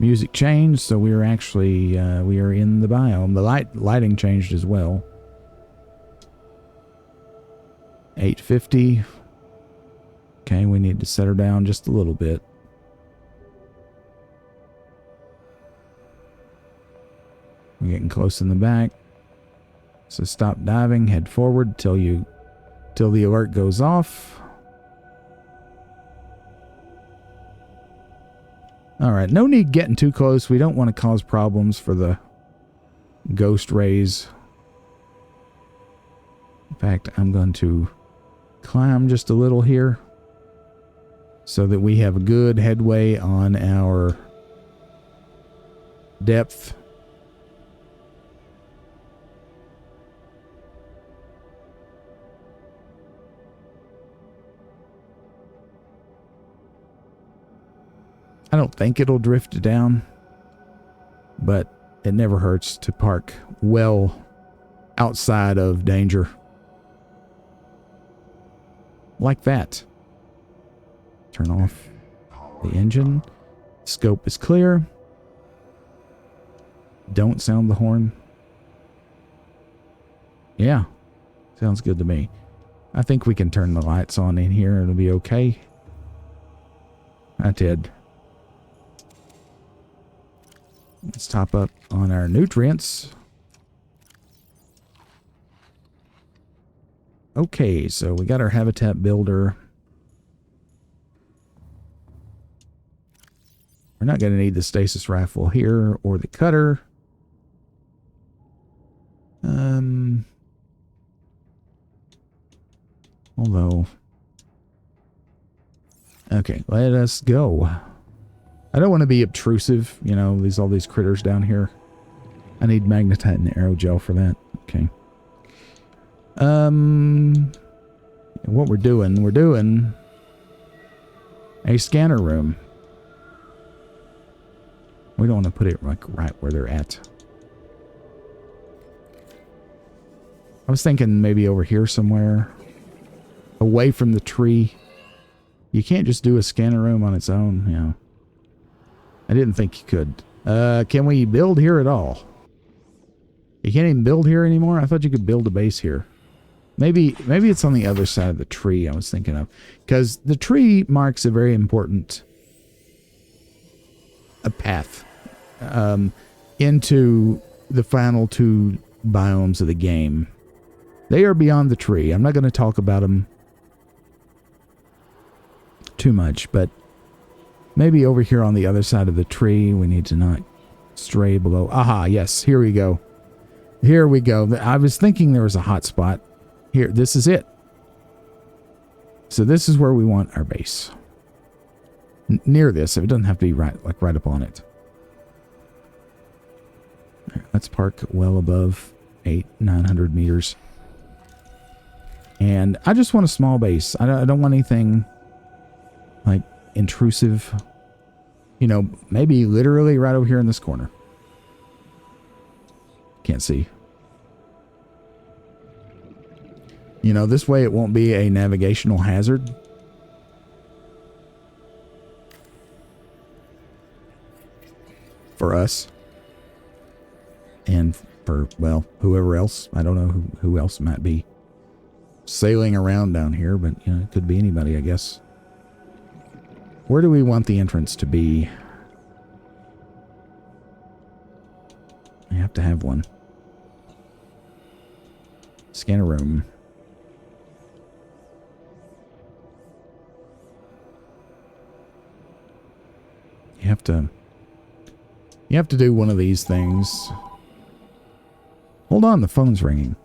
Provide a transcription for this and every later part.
Music changed, so we are actually we are in the biome. The lighting changed as well. 850. Okay, we need to set her down just a little bit. We're getting close in the back. So stop diving, head forward till the alert goes off. Alright, no need getting too close. We don't want to cause problems for the ghost rays. In fact, I'm going to climb just a little here so that we have a good headway on our depth. I don't think it'll drift down, but it never hurts to park well outside of danger. Like that. Turn off the engine. Scope is clear. Don't sound the horn. Yeah, sounds good to me. I think we can turn the lights on in here. It'll be okay. I did. Let's top up on our nutrients. Okay, so we got our habitat builder. We're not going to need the stasis rifle here or the cutter. Although, okay, let us go. I don't want to be obtrusive, you know, all these critters down here. I need magnetite and aerogel for that. Okay. What we're doing a scanner room. We don't want to put it like right where they're at. I was thinking maybe over here somewhere, away from the tree. You can't just do a scanner room on its own, you know. I didn't think you could. Can we build here at all? You can't even build here anymore? I thought you could build a base here. Maybe it's on the other side of the tree I was thinking of. Because the tree marks a very important path into the final two biomes of the game. They are beyond the tree. I'm not going to talk about them too much, but maybe over here on the other side of the tree, we need to not stray below. Aha, yes, here we go. Here we go. I was thinking there was a hot spot. Here, this is it. So this is where we want our base. Near this, so it doesn't have to be right up on it. Right, let's park well above 900 meters. And I just want a small base. I don't want anything like intrusive. You know, maybe literally right over here in this corner. Can't see. You know, this way it won't be a navigational hazard. For us. And for, well, whoever else. I don't know who else might be sailing around down here, but, you know, it could be anybody, I guess. Where do we want the entrance to be? I have to have one. Scanner room. You have to do one of these things. Hold on, the phone's ringing.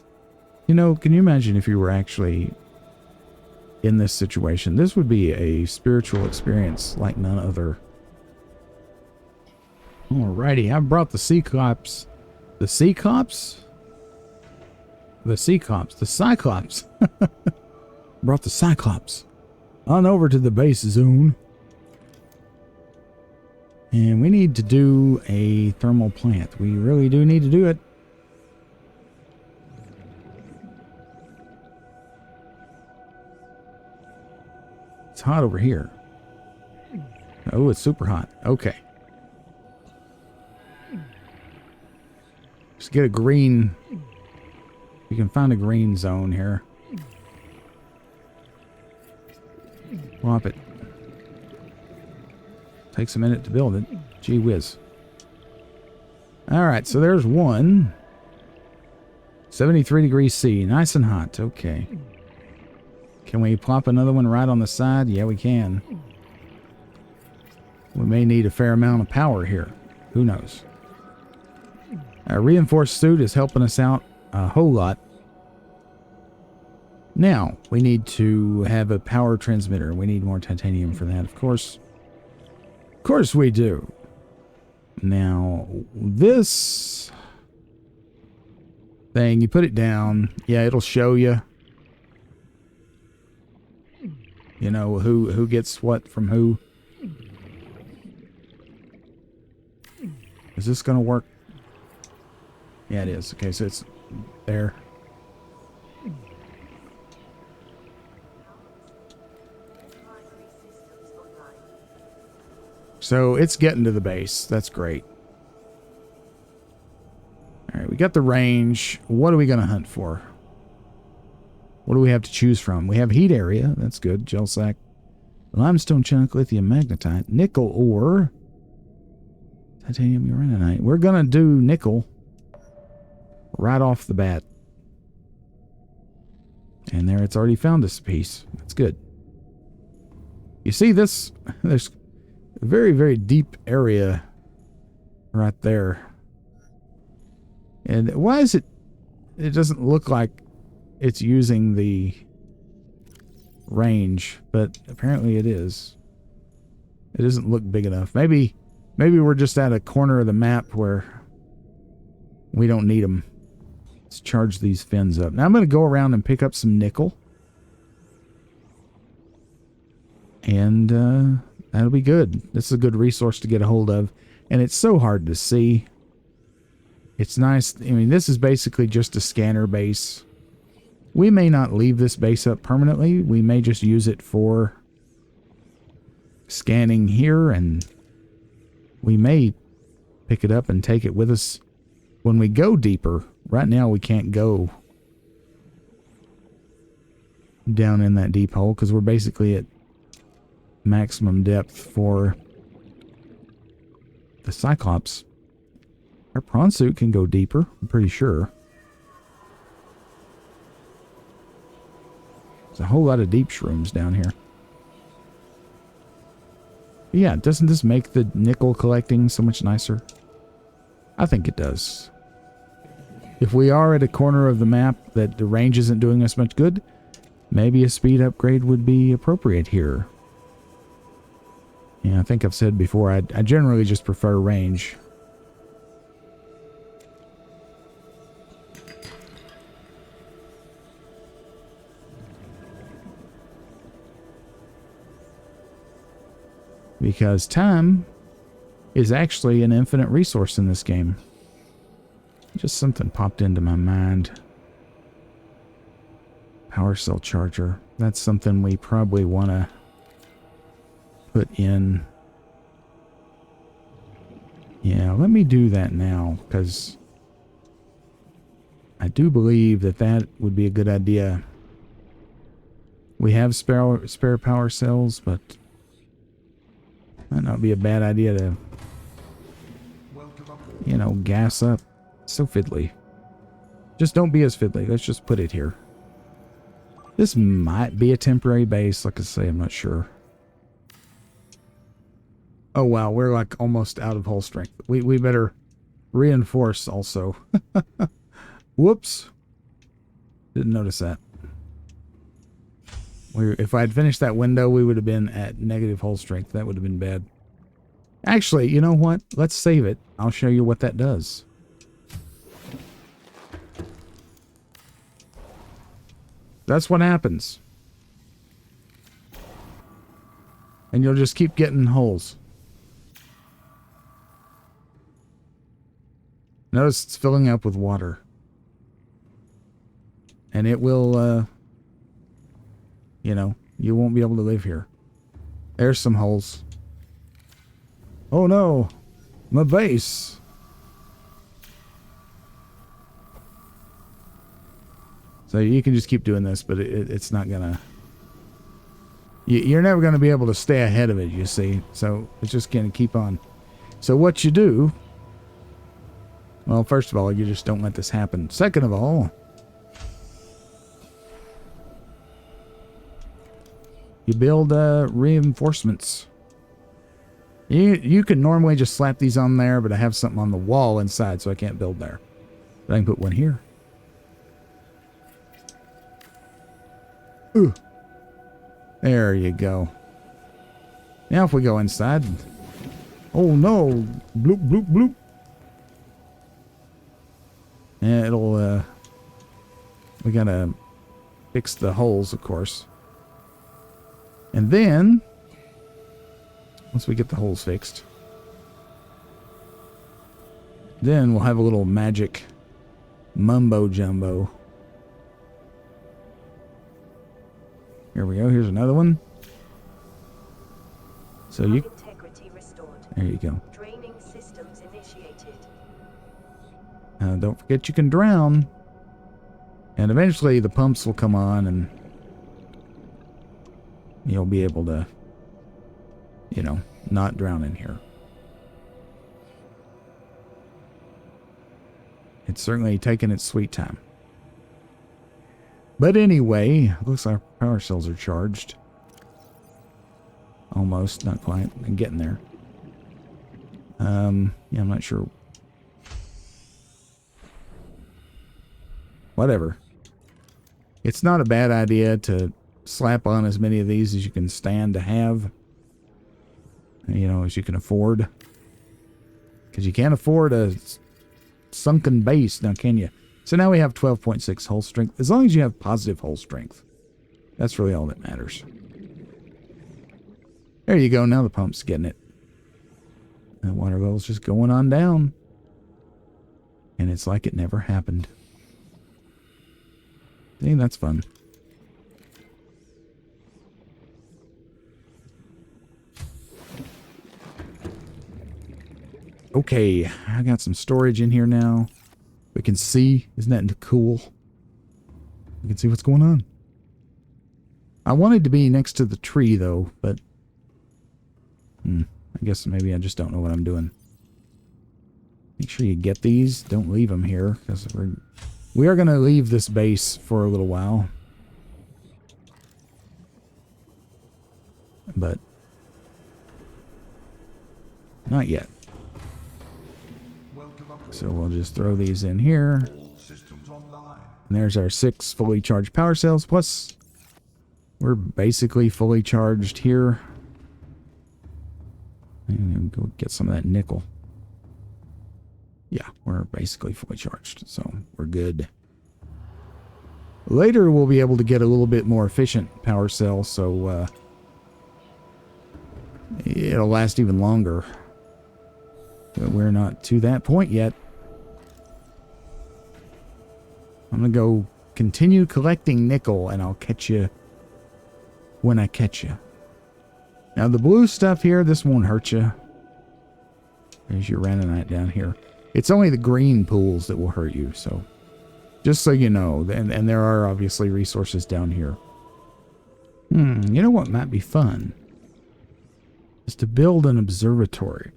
You know, can you imagine if you were actually in this situation? This would be a spiritual experience like none other. Alrighty, I brought the Cyclops. The Cyclops? The Cyclops. The Cyclops. Brought the Cyclops on over to the base zone. And we need to do a thermal plant. We really do need to do it. It's hot over here. Oh, it's super hot. Okay. Let's get a green. We can find a green zone here. Plop it. Takes a minute to build it. Gee whiz. Alright, so there's one. 73 degrees C. Nice and hot. Okay. Can we plop another one right on the side? Yeah, we can. We may need a fair amount of power here. Who knows? Our reinforced suit is helping us out a whole lot. Now, we need to have a power transmitter. We need more titanium for that, of course. Of course we do. Now, this thing, you put it down. Yeah, it'll show you. You know, who gets what from who. Is this going to work? Yeah, it is. Okay, so it's there. So it's getting to the base. That's great. All right, we got the range. What are we going to hunt for? What do we have to choose from? We have heat area. That's good. Gel sack. Limestone chunk, lithium magnetite, nickel ore, titanium uraninite. We're going to do nickel right off the bat. And there, it's already found this piece. That's good. You see this? There's a very, very deep area right there. And why is it doesn't look like it's using the range, but apparently it is. It doesn't look big enough. Maybe we're just at a corner of the map where we don't need them. Let's charge these fins up. Now I'm going to go around and pick up some nickel. And that'll be good. This is a good resource to get a hold of. And it's so hard to see. It's nice. I mean, this is basically just a scanner base. We may not leave this base up permanently. We may just use it for scanning here, and we may pick it up and take it with us when we go deeper. Right now we can't go down in that deep hole because we're basically at maximum depth for the Cyclops. Our prawn suit can go deeper, I'm pretty sure. There's a whole lot of deep shrooms down here. But yeah, doesn't this make the nickel collecting so much nicer? I think it does. If we are at a corner of the map that the range isn't doing us much good, maybe a speed upgrade would be appropriate here. Yeah, I think I've said before, I generally just prefer range. Because time is actually an infinite resource in this game. Just something popped into my mind. Power cell charger. That's something we probably want to put in. Yeah, let me do that now, because I do believe that that would be a good idea. We have spare power cells, but might not be a bad idea to, you know, gas up. So fiddly. Just don't be as fiddly. Let's just put it here. This might be a temporary base. Like I say, I'm not sure. Oh, wow. We're like almost out of hull strength. We better reinforce also. Whoops. Didn't notice that. If I had finished that window, we would have been at negative hull strength. That would have been bad. Actually, you know what? Let's save it. I'll show you what that does. That's what happens. And you'll just keep getting holes. Notice it's filling up with water. And it will, you know, you won't be able to live here. There's some holes. Oh no, my base. So you can just keep doing this, but it's not gonna... You're never gonna be able to stay ahead of it, you see. So it's just gonna keep on. So what you do... Well, first of all, you just don't let this happen. Second of all... You build reinforcements. You could normally just slap these on there, but I have something on the wall inside, so I can't build there. But I can put one here. Ooh. There you go. Now if we go inside... Oh no! Bloop, bloop, bloop. Yeah, it'll, we gotta fix the holes, of course. And then, once we get the holes fixed, then we'll have a little magic mumbo jumbo. Here we go. Here's another one. So you... Integrity restored. There you go. Draining systems initiated. Don't forget you can drown. And eventually the pumps will come on and you'll be able to, you know, not drown in here. It's certainly taken its sweet time. But anyway, looks like our power cells are charged. Almost, not quite. I'm getting there. Yeah, I'm not sure. Whatever. It's not a bad idea to slap on as many of these as you can stand to have. You know, as you can afford. Because you can't afford a sunken base, now can you? So now we have 12.6 hull strength. As long as you have positive hull strength. That's really all that matters. There you go. Now the pump's getting it. The water level's just going on down. And it's like it never happened. See, that's fun. Okay, I got some storage in here now. We can see. Isn't that cool? We can see what's going on. I wanted to be next to the tree, though, but... I guess maybe I just don't know what I'm doing. Make sure you get these. Don't leave them here, because we are going to leave this base for a little while. But... not yet. So we'll just throw these in here. And there's our 6 fully charged power cells. Plus, we're basically fully charged here. And go get some of that nickel. Yeah, we're basically fully charged. So we're good. Later, we'll be able to get a little bit more efficient power cell. So it'll last even longer. But we're not to that point yet. I'm going to go continue collecting nickel, and I'll catch you when I catch you. Now, the blue stuff here, this won't hurt you. There's your ranonite down here. It's only the green pools that will hurt you, so... just so you know. And there are obviously resources down here. You know what might be fun? Is to build an observatory.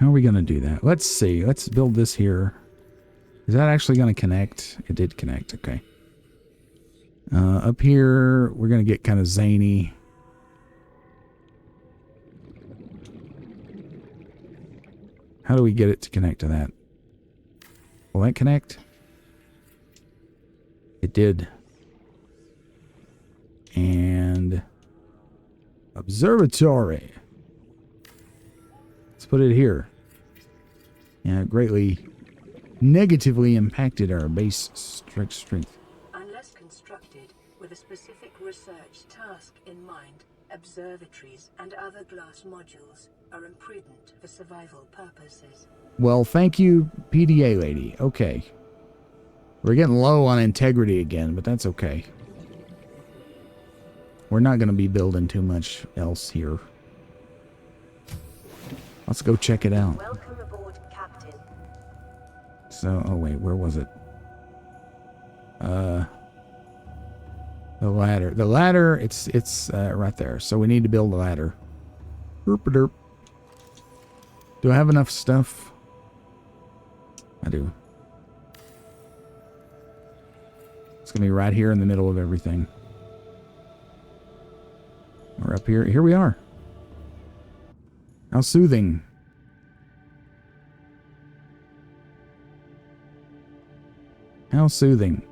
How are we going to do that? Let's see. Let's build this here. Is that actually going to connect? It did connect. Okay. Up here, we're going to get kind of zany. How do we get it to connect to that? Will that connect? It did. And observatory. Let's put it here. Yeah, it greatly negatively impacted our base strength. Unless constructed with a specific research task in mind, observatories and other glass modules are imprudent for survival purposes. Well, thank you, PDA lady. Okay. We're getting low on integrity again, but that's okay. We're not going to be building too much else here. Let's go check it out. Welcome aboard, Captain. So, oh wait, where was it? The ladder. The ladder, it's right there. So we need to build a ladder. Derp-a-derp. Do I have enough stuff? I do. It's going to be right here in the middle of everything. We're up here. Here we are. How soothing. How soothing.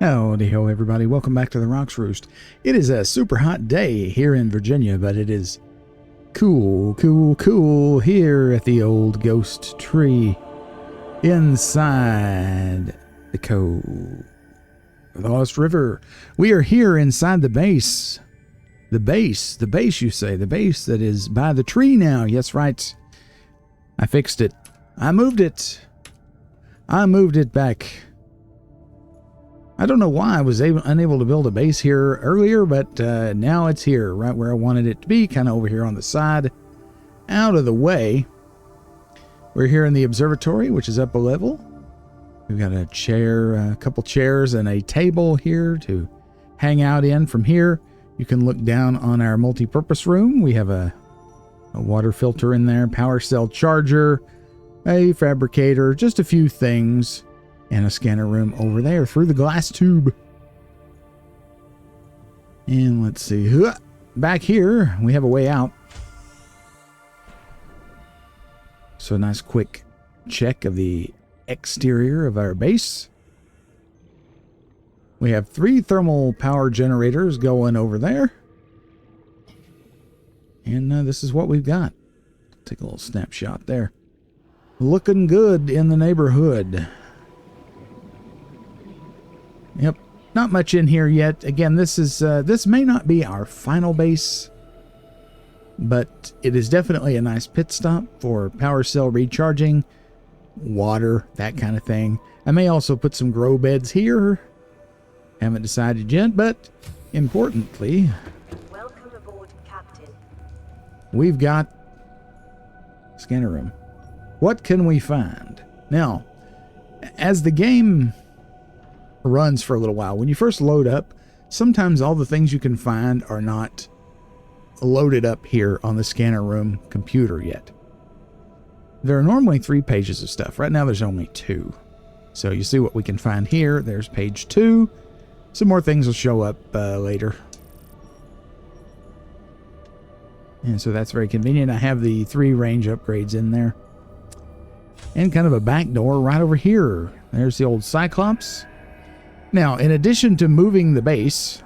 Howdy ho, everybody. Welcome back to the Rocks Roost. It is a super hot day here in Virginia, but it is cool here at the old ghost tree inside the cove. The Lost River. We are here inside the base. The base, you say. The base that is by the tree now. Yes, right. I fixed it. I moved it. I moved it back. I don't know why I was unable to build a base here earlier, but now it's here, right where I wanted it to be, kind of over here on the side, out of the way. We're here in the observatory, which is up a level. We've got a chair, a couple chairs, and a table here to hang out in. From here, you can look down on our multi-purpose room. We have a water filter in there, power cell charger, a fabricator, just a few things. And a scanner room over there through the glass tube. And let's see. Back here, we have a way out. So a nice quick check of the exterior of our base. We have 3 thermal power generators going over there. And this is what we've got. Take a little snapshot there. Looking good in the neighborhood. Yep, not much in here yet. Again, this may not be our final base, but it is definitely a nice pit stop for power cell recharging, water, that kind of thing. I may also put some grow beds here. Haven't decided yet, but importantly, welcome aboard, Captain. We've got scanner room. What can we find? Now, as the game runs for a little while, when you first load up, sometimes all the things you can find are not loaded up here on the scanner room computer yet. There are normally 3 pages of stuff. Right now there's only 2. So you see what we can find here. There's page 2. Some more things will show up later. And so that's very convenient. I have the 3 range upgrades in there. And kind of a back door right over here. There's the old Cyclops. Now, in addition to moving the base,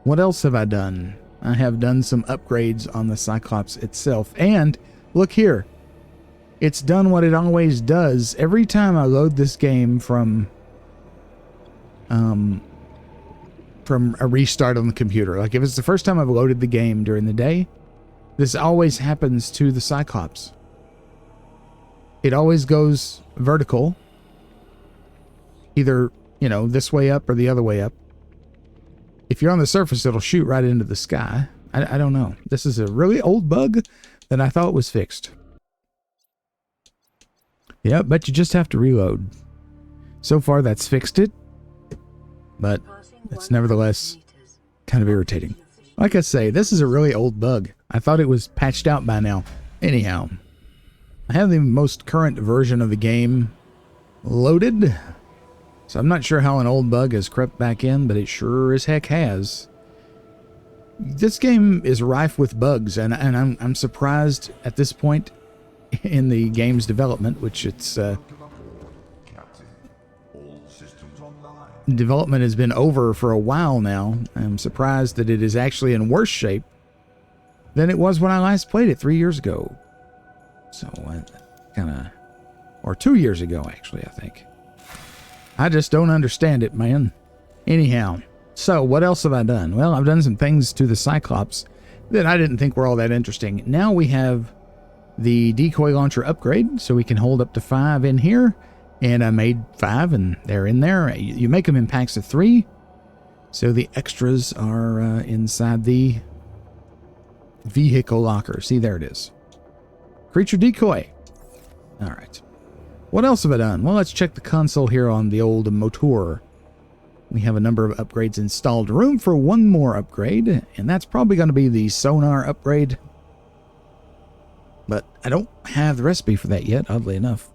what else have I done? I have done some upgrades on the Cyclops itself. And look here. It's done what it always does. Every time I load this game from a restart on the computer, like if it's the first time I've loaded the game during the day, this always happens to the Cyclops. It always goes vertical. Either, this way up or the other way up. If you're on the surface, it'll shoot right into the sky. I don't know. This is a really old bug that I thought was fixed. Yeah, but you just have to reload. So far, that's fixed it. But it's nevertheless kind of irritating. Like I say, this is a really old bug. I thought it was patched out by now. Anyhow, I have the most current version of the game loaded. So I'm not sure how an old bug has crept back in, but it sure as heck has. This game is rife with bugs, and I'm surprised at this point in the game's development, which it's development has been over for a while now. I'm surprised that it is actually in worse shape than it was when I last played it 3 years ago. So or 2 years ago, actually, I think. I just don't understand it, man. Anyhow, so what else have I done? Well, I've done some things to the Cyclops that I didn't think were all that interesting. Now we have the decoy launcher upgrade, so we can hold up to 5 in here. And I made 5, and they're in there. You make them in packs of 3. So the extras are inside the vehicle locker. See, there it is. Creature decoy. All right. What else have I done? Well, let's check the console here on the old motor. We have a number of upgrades installed. Room for one more upgrade, and that's probably going to be the sonar upgrade. But I don't have the recipe for that yet, oddly enough.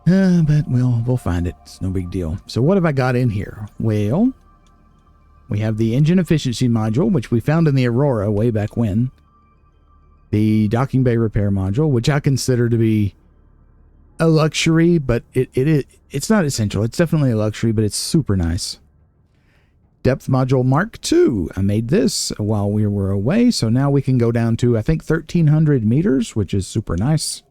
But we'll find it. It's no big deal. So what have I got in here? Well, we have the engine efficiency module, which we found in the Aurora way back when. The docking bay repair module, which I consider to be a luxury, but it's not essential. It's definitely a luxury, but it's super nice. Depth module Mark II. I made this while we were away, so now we can go down to, I think, 1,300 meters, which is super nice.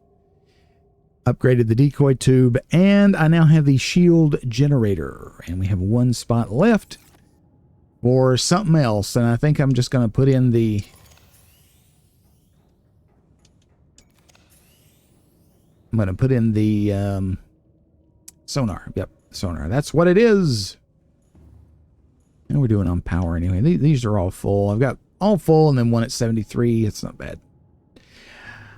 Upgraded the decoy tube, and I now have the shield generator, and we have one spot left for something else, and I think I'm just going to put in the sonar. Yep, sonar. That's what it is. And we're doing on power anyway. These are all full. I've got all full and then one at 73. It's not bad.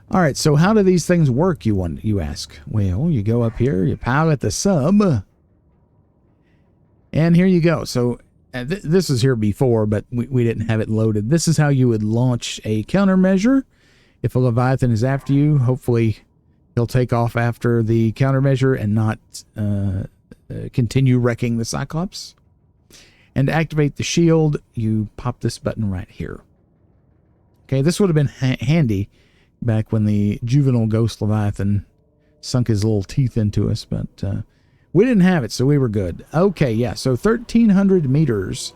All right, so how do these things work, you ask? Well, you go up here, you pilot the sub, and here you go. So this was here before, but we didn't have it loaded. This is how you would launch a countermeasure. If a Leviathan is after you, hopefully he'll take off after the countermeasure and not continue wrecking the Cyclops. And to activate the shield, you pop this button right here. Okay, this would have been handy back when the juvenile Ghost Leviathan sunk his little teeth into us, but we didn't have it, so we were good. Okay, yeah, so 1,300 meters.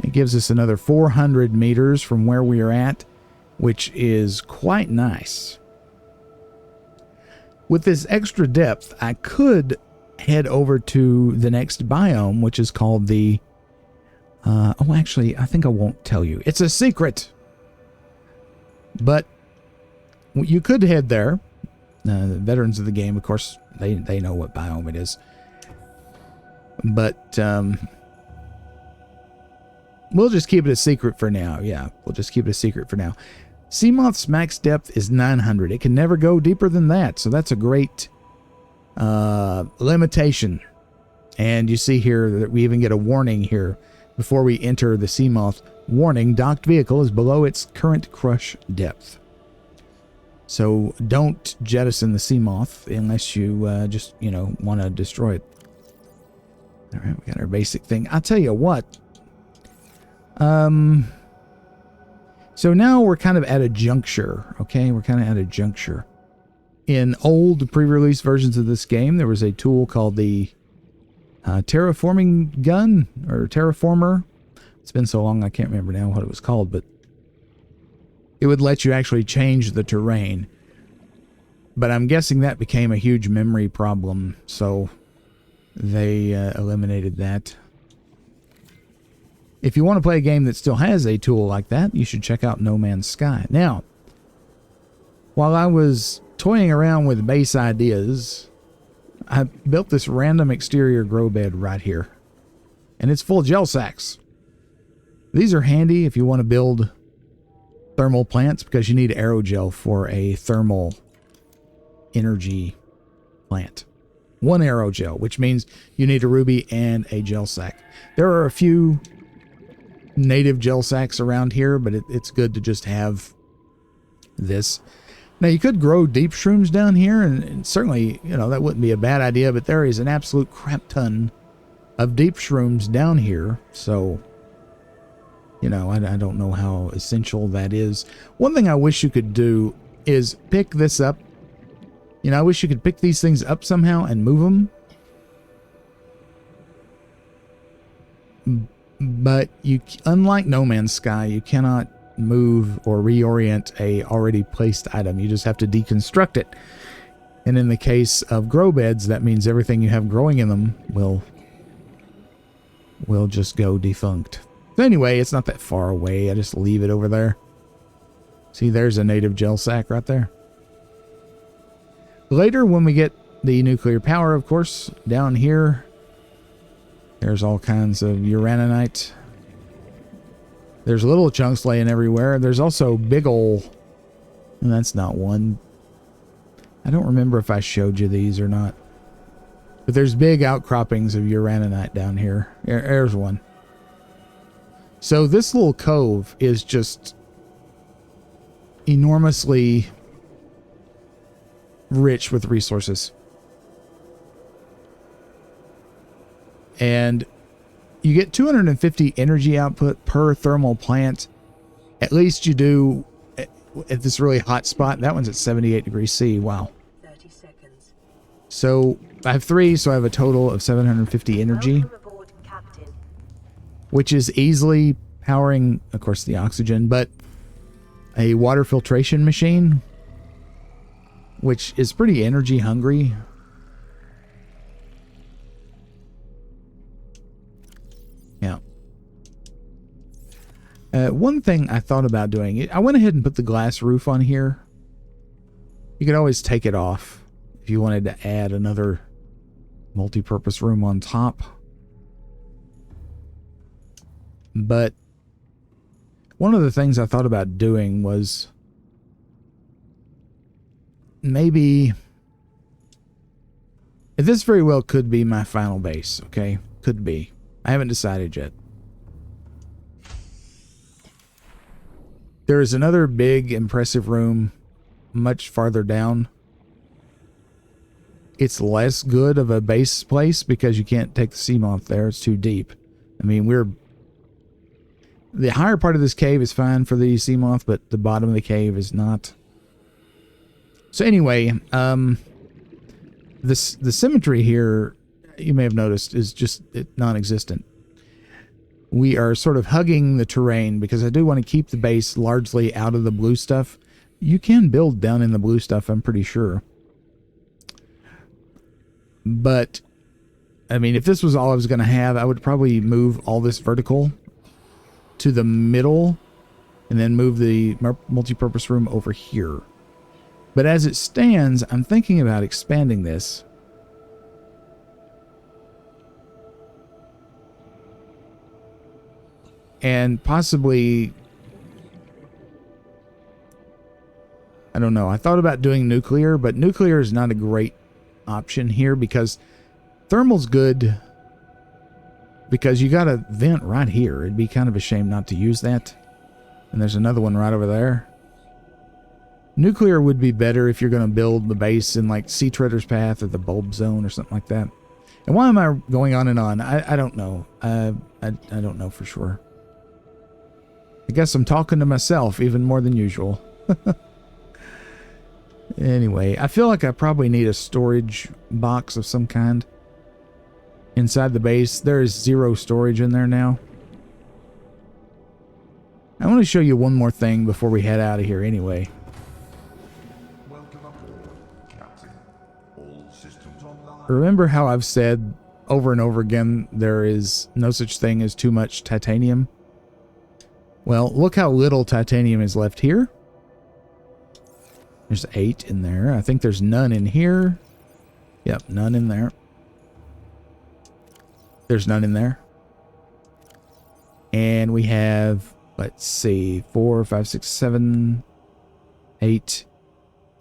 It gives us another 400 meters from where we are at, which is quite nice. With this extra depth, I could head over to the next biome, which is called the... oh, actually, I think I won't tell you. It's a secret! But you could head there. The veterans of the game, of course, they know what biome it is. But we'll just keep it a secret for now. Yeah, we'll just keep it a secret for now. Seamoth's max depth is 900. It can never go deeper than that, so that's a great limitation. And you see here that we even get a warning here before we enter the Seamoth. Warning, docked vehicle is below its current crush depth. So don't jettison the Seamoth unless you just, want to destroy it. All right, we got our basic thing. I'll tell you what. So now we're kind of at a juncture, okay? We're kind of at a juncture. In old pre-release versions of this game, there was a tool called the terraforming gun, or terraformer. It's been so long I can't remember now what it was called, but it would let you actually change the terrain. But I'm guessing that became a huge memory problem, so they eliminated that. If you want to play a game that still has a tool like that, you should check out No Man's Sky. Now, while I was toying around with base ideas, I built this random exterior grow bed right here. And it's full of gel sacks. These are handy if you want to build thermal plants, because you need aerogel for a thermal energy plant. One aerogel, which means you need a ruby and a gel sack. There are a few native gel sacks around here, but it's good to just have this. Now, you could grow deep shrooms down here, and certainly, that wouldn't be a bad idea, but there is an absolute crap ton of deep shrooms down here, so, I don't know how essential that is. One thing I wish you could do is pick this up. I wish you could pick these things up somehow and move them. But unlike No Man's Sky, you cannot move or reorient a already placed item. You just have to deconstruct it. And in the case of grow beds, that means everything you have growing in them will just go defunct. So anyway, it's not that far away. I just leave it over there. See, there's a native gel sack right there. Later, when we get the nuclear power, of course, down here, there's all kinds of uraninite. There's little chunks laying everywhere. There's also big ol', and that's not one. I don't remember if I showed you these or not. But there's big outcroppings of uraninite down here. There's one. So this little cove is just enormously rich with resources. And you get 250 energy output per thermal plant. At least you do at this really hot spot. That one's at 78 degrees C. Wow. 30 seconds. So I have 3, so I have a total of 750 energy. Aboard, Captain. Which is easily powering, of course, the oxygen, but a water filtration machine, which is pretty energy hungry. Yeah. One thing I thought about doing, I went ahead and put the glass roof on here. You could always take it off if you wanted to add another multi-purpose room on top. But one of the things I thought about doing was maybe this very well could be my final base, okay? Could be. I haven't decided yet. There is another big, impressive room much farther down. It's less good of a base place because you can't take the Seamoth there. It's too deep. I mean, the higher part of this cave is fine for the Seamoth, but the bottom of the cave is not. So anyway, the symmetry here, you may have noticed, is just non-existent. We are sort of hugging the terrain because I do want to keep the base largely out of the blue stuff. You can build down in the blue stuff, I'm pretty sure. But, I mean, if this was all I was going to have, I would probably move all this vertical to the middle and then move the multi-purpose room over here. But as it stands, I'm thinking about expanding this. And possibly, I don't know. I thought about doing nuclear, but nuclear is not a great option here because thermal's good because you got a vent right here. It'd be kind of a shame not to use that. And there's another one right over there. Nuclear would be better if you're going to build the base in like Sea Treader's Path or the Bulb Zone or something like that. And why am I going on and on? I don't know. I don't know for sure. I guess I'm talking to myself even more than usual. Anyway, I feel like I probably need a storage box of some kind inside the base. There is 0 storage in there now. I want to show you one more thing before we head out of here anyway. Welcome aboard, Captain. All systems online. Remember how I've said over and over again there is no such thing as too much titanium? Well, look how little titanium is left here. There's 8 in there. I think there's none in here. Yep, none in there. There's none in there. And we have, let's see, 4, 5, 6, 7, 8,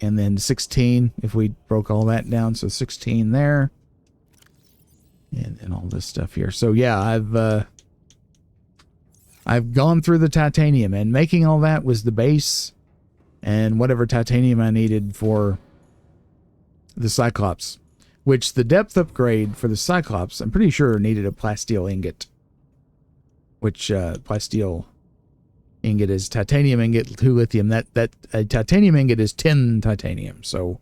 and then 16 if we broke all that down. So 16 there. And all this stuff here. So yeah, I've gone through the titanium, and making all that was the base and whatever titanium I needed for the Cyclops, which the depth upgrade for the Cyclops, I'm pretty sure needed a plasteel ingot, which plasteel ingot is titanium ingot, 2 lithium. That a titanium ingot is 10 titanium. So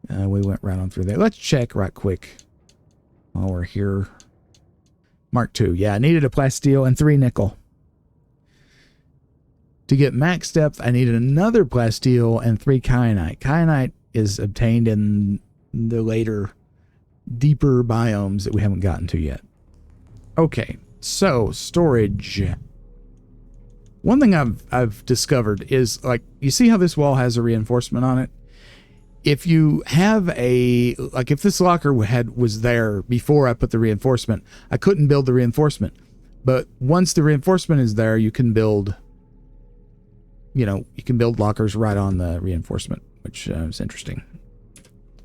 we went right on through there. Let's check right quick while we're here. Mark II. Yeah, I needed a plasteel and 3 nickel. To get max depth, I needed another plasteel and 3 kyanite. Kyanite is obtained in the later, deeper biomes that we haven't gotten to yet. Okay, so storage. One thing I've discovered is, like, you see how this wall has a reinforcement on it? If you have if this locker was there before I put the reinforcement, I couldn't build the reinforcement. But once the reinforcement is there, you can build, you can build lockers right on the reinforcement, which is interesting.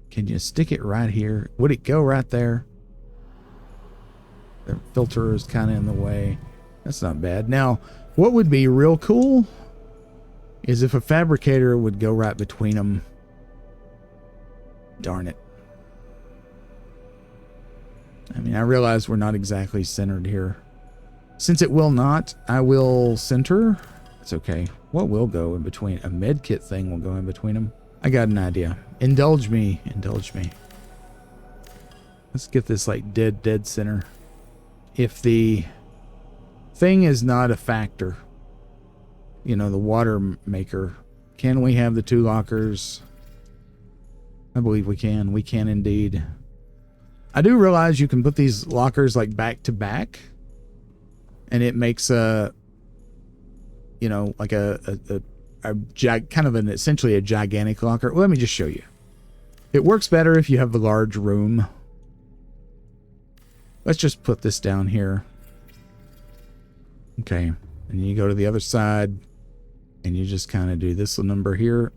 Can you stick it right here? Would it go right there? The filter is kind of in the way. That's not bad. Now, what would be real cool is if a fabricator would go right between them. Darn it. I mean, I realize we're not exactly centered here. Since it will not, I will center. It's okay. What will go in between? A med kit thing will go in between them. I got an idea. Indulge me. Indulge me. Let's get this like dead center. If the thing is not a factor, the water maker, can we have the 2 lockers? I believe we can. We can indeed. I do realize you can put these lockers like back to back, and it makes like essentially a gigantic locker. Well, let me just show you. It works better if you have the large room. Let's just put this down here. Okay. And you go to the other side, and you just kind of do this number here.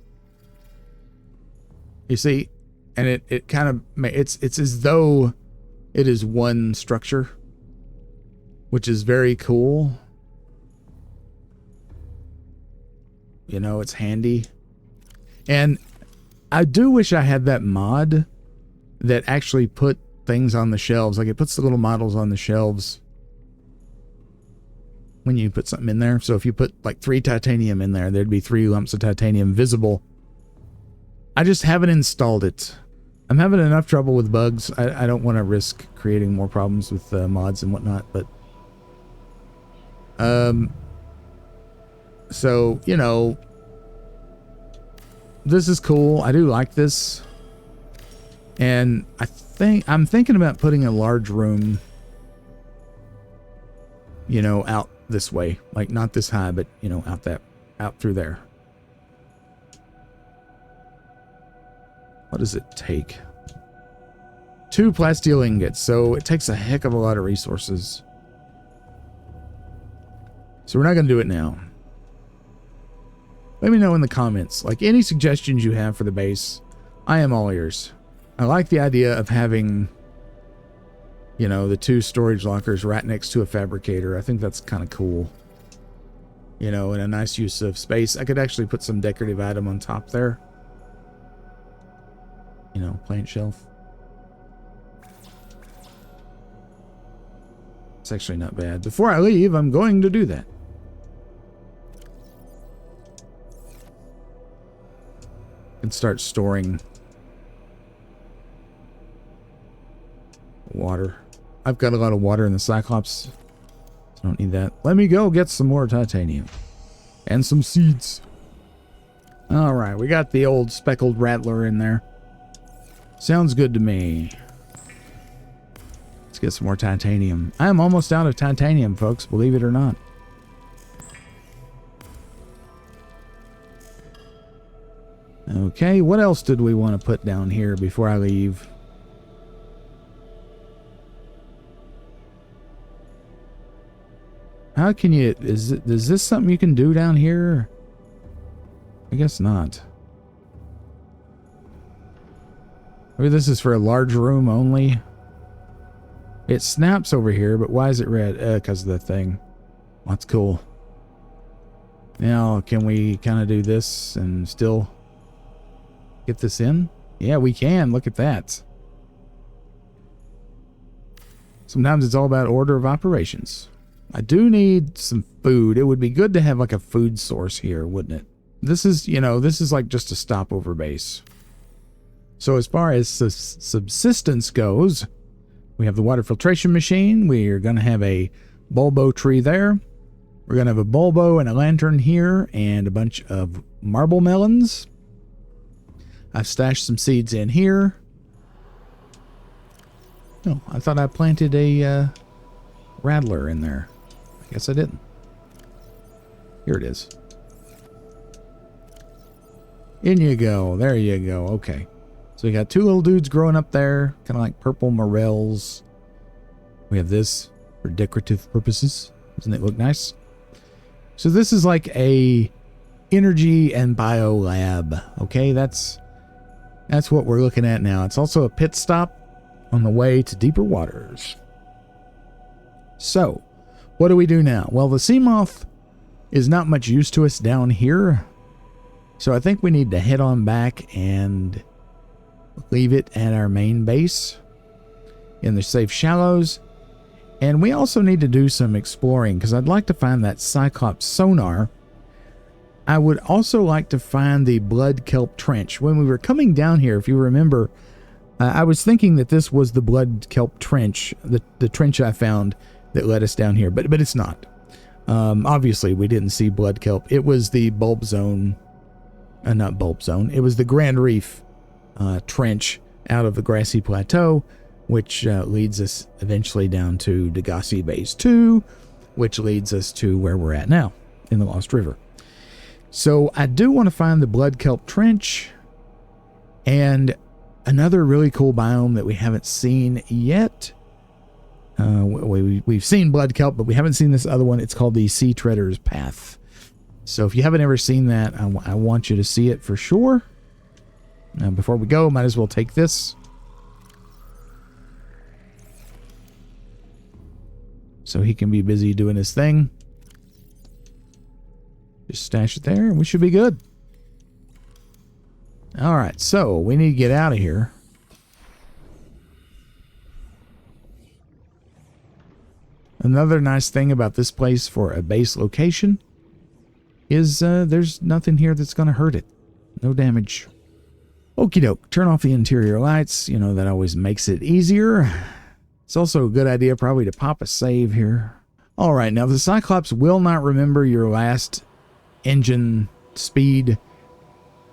You see, and it kind of, it's as though it is one structure, which is very cool. It's handy. And I do wish I had that mod that actually put things on the shelves. Like, it puts the little models on the shelves when you put something in there. So if you put like 3 titanium in there, there'd be 3 lumps of titanium visible. I just haven't installed it. I'm having enough trouble with bugs. I don't want to risk creating more problems with mods and whatnot, but so, this is cool. I do like this. And I'm thinking about putting a large room, out this way. Like, not this high, but, out through there. What does it take? 2 plasteel ingots, so it takes a heck of a lot of resources. So we're not going to do it now. Let me know in the comments, like, any suggestions you have for the base. I am all ears. I like the idea of having, the 2 storage lockers right next to a fabricator. I think that's kind of cool. And a nice use of space. I could actually put some decorative item on top there. Plant shelf. It's actually not bad. Before I leave, I'm going to do that. And start storing water. I've got a lot of water in the Cyclops. So I don't need that. Let me go get some more titanium. And some seeds. Alright, we got the old speckled rattler in there. Sounds good to me. Let's get some more titanium. I'm almost out of titanium, folks, believe it or not. Okay, what else did we want to put down here before I leave? How can you... Is this something you can do down here? I guess not. Maybe this is for a large room only. It snaps over here, but why is it red? Because of the thing. That's cool. Now, can we kind of do this and still get this in? Yeah, we can. Look at that. Sometimes it's all about order of operations. I do need some food. It would be good to have like a food source here, wouldn't it? This is, this is like just a stopover base. So as far as subsistence goes, we have the water filtration machine. We're going to have a bulbo tree there. We're going to have a bulbo and a lantern here and a bunch of marble melons. I've stashed some seeds in here. Oh, I thought I planted a rattler in there. I guess I didn't. Here it is. In you go. There you go. Okay. So we got two little dudes growing up there, kind of like purple morels. We have this for decorative purposes. Doesn't it look nice? So this is like a energy and bio lab. Okay, that's what we're looking at now. It's also a pit stop on the way to deeper waters. So, what do we do now? Well, the sea moth is not much use to us down here. So I think we need to head on back and leave it at our main base in the safe shallows. And we also need to do some exploring because I'd like to find that Cyclops sonar. I would also like to find the Blood Kelp Trench. When we were coming down here, if you remember, I was thinking that this was the Blood Kelp Trench, the trench I found that led us down here, but it's not. Obviously, we didn't see Blood Kelp. It was the Bulb Zone, not Bulb Zone. It was the Grand Reef trench out of the grassy plateau, which leads us eventually down to Degassi Base 2, which leads us to where we're at now in the Lost River. So I do want to find the Blood Kelp Trench and another really cool biome that we haven't seen yet. We've seen Blood Kelp, but we haven't seen this other one. It's called the Sea Treader's Path. So if you haven't ever seen that, I want you to see it for sure. Now, before we go, might as well take this. So he can be busy doing his thing. Just stash it there and we should be good. Alright, so we need to get out of here. Another nice thing about this place for a base location is there's nothing here that's going to hurt it. No damage. Okie doke. Turn off the interior lights. You know, that always makes it easier. It's also a good idea probably to pop a save here. Alright, now the Cyclops will not remember your last engine speed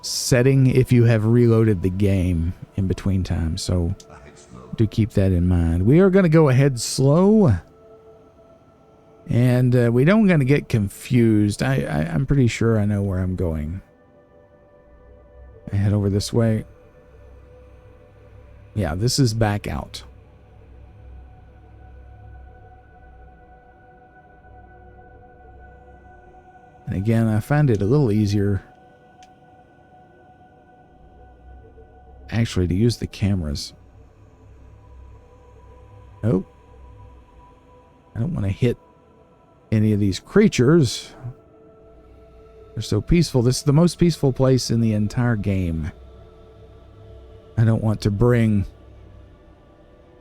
setting if you have reloaded the game in between times. So do keep that in mind. We are going to go ahead slow. And we don't going to get confused. I'm pretty sure I know where I'm going. I head over this way. Yeah, this is back out. And again, I find it a little easier actually to use the cameras. Nope. I don't want to hit any of these creatures. They're so peaceful. This is the most peaceful place in the entire game. I don't want to bring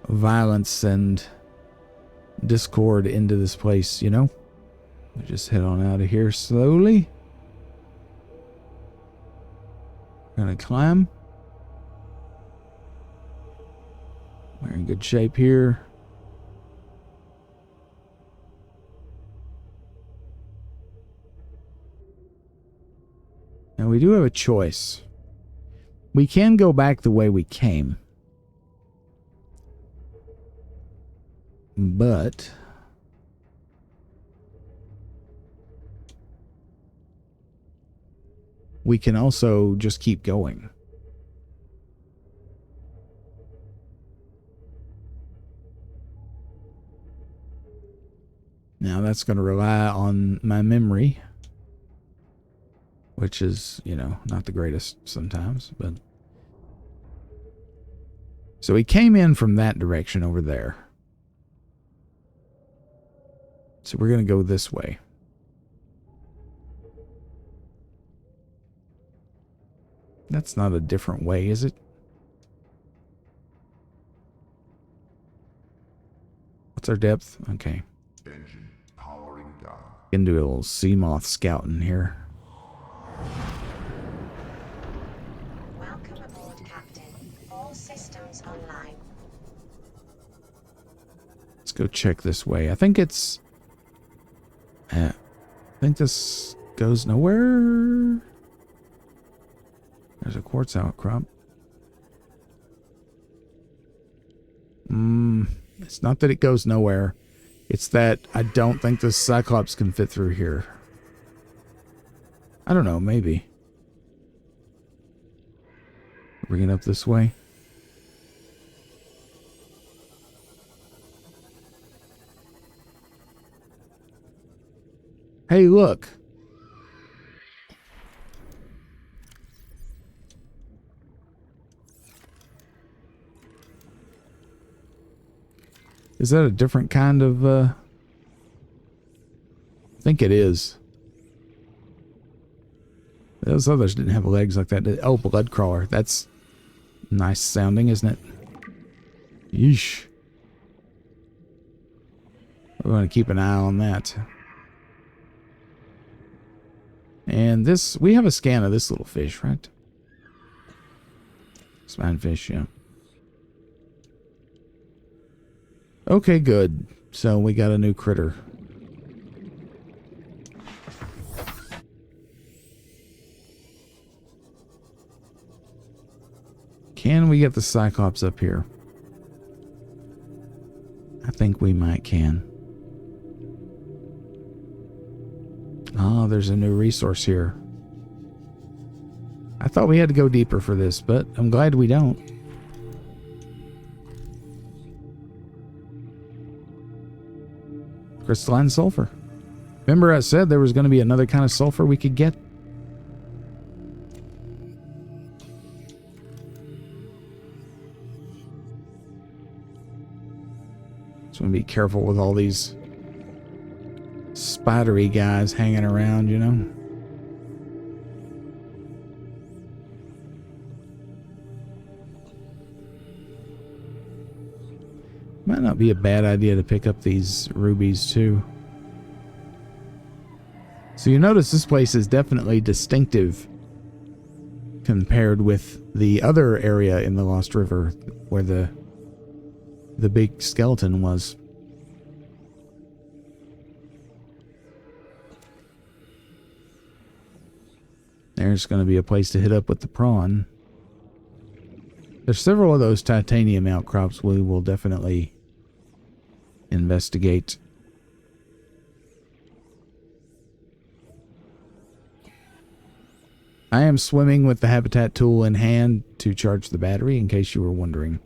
violence and discord into this place, you know? We just head on out of here slowly. Gonna climb. We're in good shape here. Now we do have a choice. We can go back the way we came. But we can also just keep going. Now that's going to rely on my memory, which is, you know, not the greatest sometimes, but so he came in from that direction over there. So we're going to go this way. That's not a different way, is it? What's our depth? Okay. Engine powering down. Can do a little sea moth scouting here. Welcome aboard, Captain. All systems online. Let's go check this way. I think it's... I think this goes nowhere. There's a quartz outcrop. It's not that it goes nowhere. It's that I don't think the Cyclops can fit through here. I don't know, maybe. Bring it up this way. Hey, look. Is that a different kind of, I think it is. Those others didn't have legs like that. Oh, blood crawler. That's nice sounding, isn't it? Yeesh. We're going to keep an eye on that. And this, we have a scan of this little fish, right? Spinefish, yeah. Okay, good. So we got a new critter. Can we get the Cyclops up here? I think we might can. Oh, there's a new resource here. I thought we had to go deeper for this, but I'm glad we don't. Crystalline sulfur. Remember I said there was going to be another kind of sulfur we could get? So be careful with all these spidery guys hanging around, you know? Might not be a bad idea to pick up these rubies too. So you notice this place is definitely distinctive compared with the other area in the Lost River where the big skeleton was. There's going to be a place to hit up with the prawn. There's several of those titanium outcrops we will definitely investigate. I am swimming with the habitat tool in hand to charge the battery, in case you were wondering.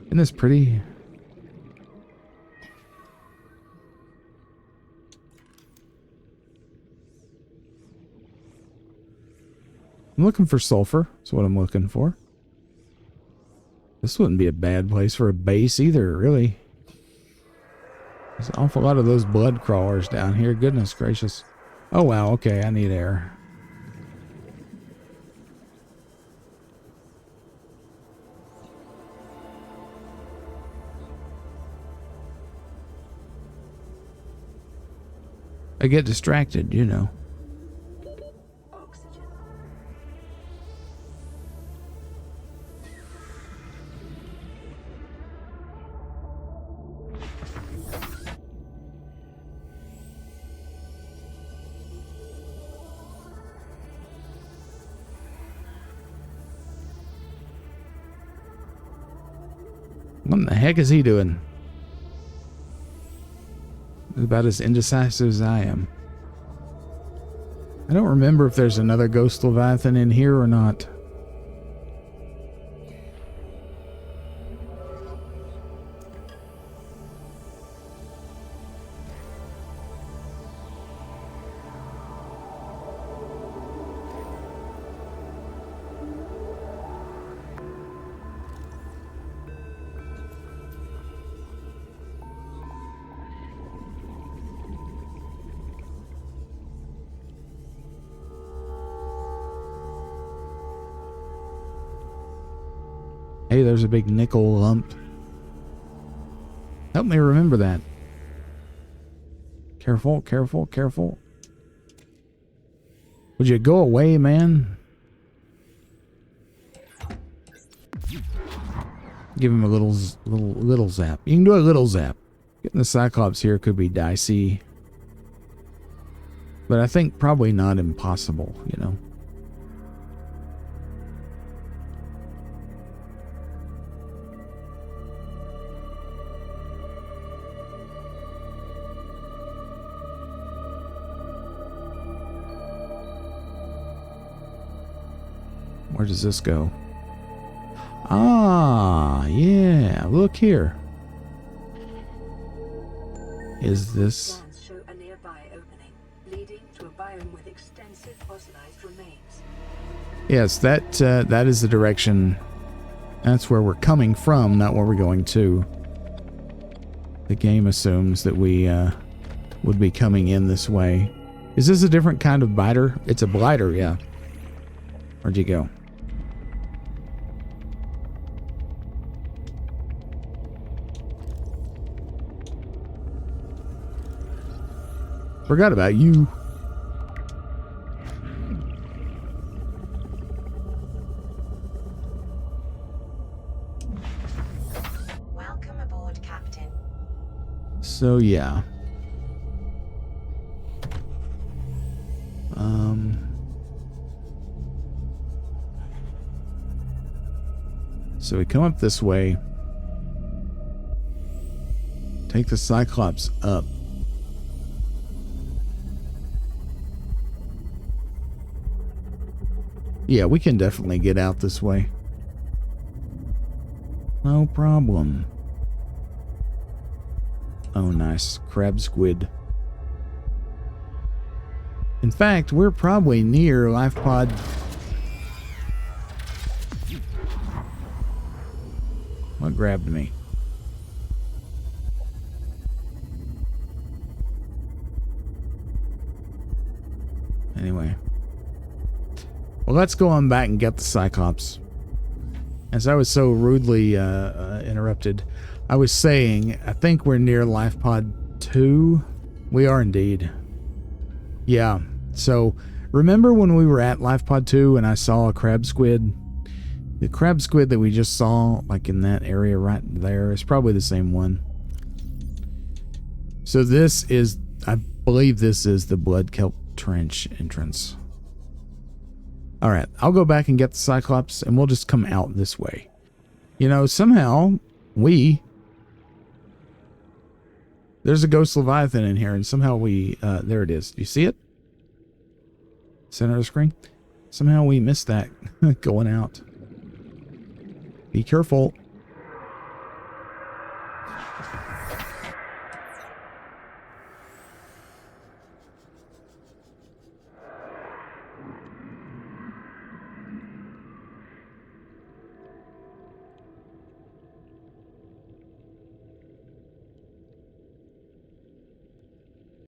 Isn't this pretty? I'm looking for sulfur. That's what I'm looking for. This wouldn't be a bad place for a base either, really. There's an awful lot of those blood crawlers down here. Goodness gracious. Oh, wow. Okay, I need air. I get distracted, you know. What in the heck is he doing? He's about as indecisive as I am. I don't remember if there's another ghost leviathan in here or not. Hey, there's a big nickel lump. Help me remember that. Careful, careful, careful. Would you go away, man? Give him a little zap. You can do a little zap. Getting the Cyclops here could be dicey. But I think probably not impossible, you know. Where does this go? Ah, yeah. Look here. Is this... Scans show a nearby opening, leading to a biome with extensive fossilized remains. Yes, that is the direction. That's where we're coming from, not where we're going to. The game assumes that we would be coming in this way. Is this a different kind of biter? It's a blighter, yeah. Where'd you go? Forgot about you. Welcome aboard, Captain. So, yeah. So we come up this way. Take the Cyclops up. Yeah, we can definitely get out this way. No problem. Oh, nice. Crab squid. In fact, we're probably near Life Pod. What grabbed me? Anyway. Well, let's go on back and get the Cyclops. As I was so rudely interrupted, I was saying, I think we're near Life Pod 2. We are indeed. Yeah. So, remember when we were at Life Pod 2 and I saw a crab squid? The crab squid that we just saw, like in that area right there, is probably the same one. So this is, I believe this is the Blood Kelp Trench entrance. Alright, I'll go back and get the Cyclops, and we'll just come out this way. You know, somehow, there's a Ghost Leviathan in here, and somehow there it is. Do you see it? Center of the screen? Somehow we missed that going out. Be careful.